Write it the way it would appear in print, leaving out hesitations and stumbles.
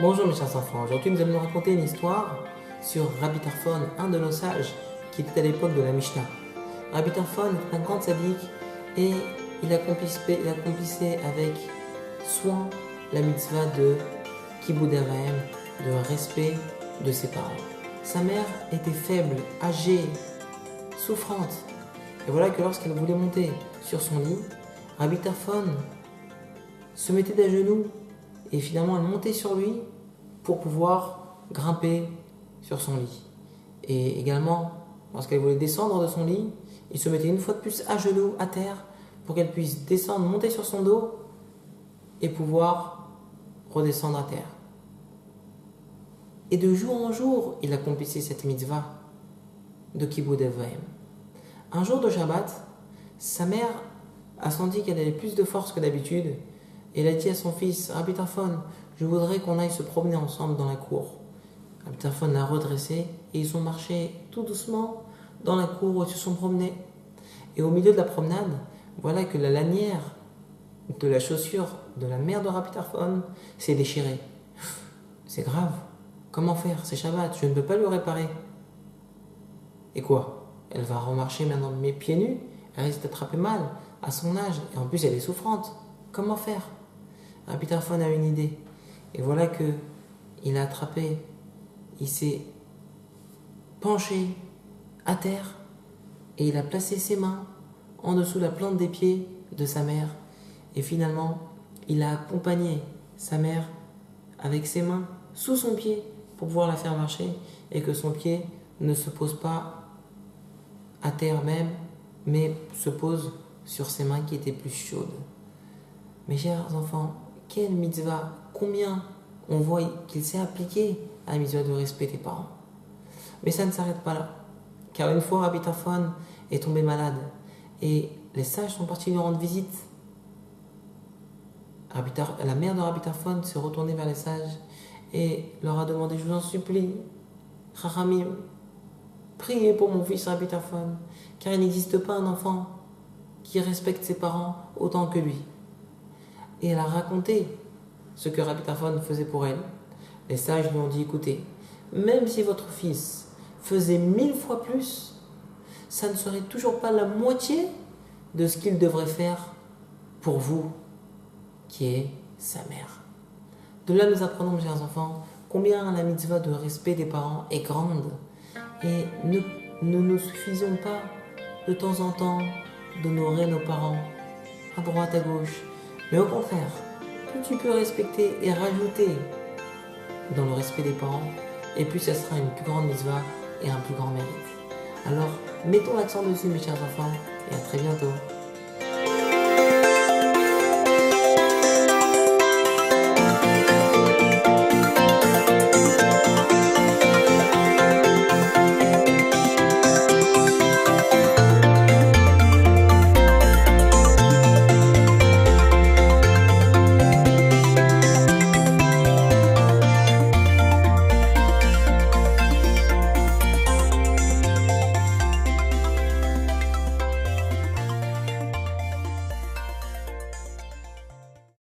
Bonjour mes chers enfants, aujourd'hui nous allons nous raconter une histoire sur Rabbi Tarfon, un de nos sages qui était à l'époque de la Mishnah. Rabbi Tarfon est un grand sadique et il accomplissait avec soin la mitzvah de Kibud Av Va'em, de respect de ses parents. Sa mère était faible, âgée, souffrante. Et voilà que lorsqu'elle voulait monter sur son lit, Rabbi Tarfon se mettait à genoux et finalement elle montait sur lui pour pouvoir grimper sur son lit. Et également, lorsqu'elle voulait descendre de son lit, il se mettait une fois de plus à genoux, à terre, pour qu'elle puisse descendre, monter sur son dos et pouvoir redescendre à terre. Et de jour en jour, il accomplissait cette mitzvah de Kibud Av Va'em. Un jour de Shabbat, sa mère a senti qu'elle avait plus de force que d'habitude et elle a dit à son fils, Rabbi Tarfon, je voudrais qu'on aille se promener ensemble dans la cour. Rabbi Tarfon l'a redressé et ils ont marché tout doucement dans la cour où ils se sont promenés. Et au milieu de la promenade, voilà que la lanière de la chaussure de la mère de Rabbi Tarfon s'est déchirée. C'est grave. Comment faire? C'est Shabbat, je ne peux pas le réparer. Et quoi? Elle va remarcher maintenant mes pieds nus? Elle risque d'attraper mal à son âge et en plus elle est souffrante. Comment faire? Rabbi Tarfon a une idée. Et voilà que il a attrapé, il s'est penché à terre et il a placé ses mains en dessous la plante des pieds de sa mère. Et finalement, il a accompagné sa mère avec ses mains sous son pied pour pouvoir la faire marcher et que son pied ne se pose pas à terre même, mais se pose sur ses mains qui étaient plus chaudes. Mes chers enfants, quelle mitzvah, combien on voit qu'il s'est appliqué à la mitzvah de respect des parents. Mais ça ne s'arrête pas là, car une fois Rabbi Tarfon est tombé malade et les sages sont partis lui rendre visite. La mère de Rabbi Tarfon s'est retournée vers les sages et leur a demandé, je vous en supplie, Chachamim, priez pour mon fils Rabbi Tarfon, car il n'existe pas un enfant qui respecte ses parents autant que lui. Et elle a raconté ce que Rabbi Tarfon faisait pour elle. Les sages lui ont dit, écoutez, même si votre fils faisait 1000 fois plus, ça ne serait toujours pas la moitié de ce qu'il devrait faire pour vous, qui est sa mère. De là, nous apprenons, mes chers enfants, combien la mitzvah de respect des parents est grande. Et ne nous suffisons pas de temps en temps d'honorer nos parents à droite, à gauche, mais au contraire, plus tu peux respecter et rajouter dans le respect des parents, et plus ça sera une plus grande mitzvah et un plus grand mérite. Alors, mettons l'accent dessus, mes chers enfants, et à très bientôt.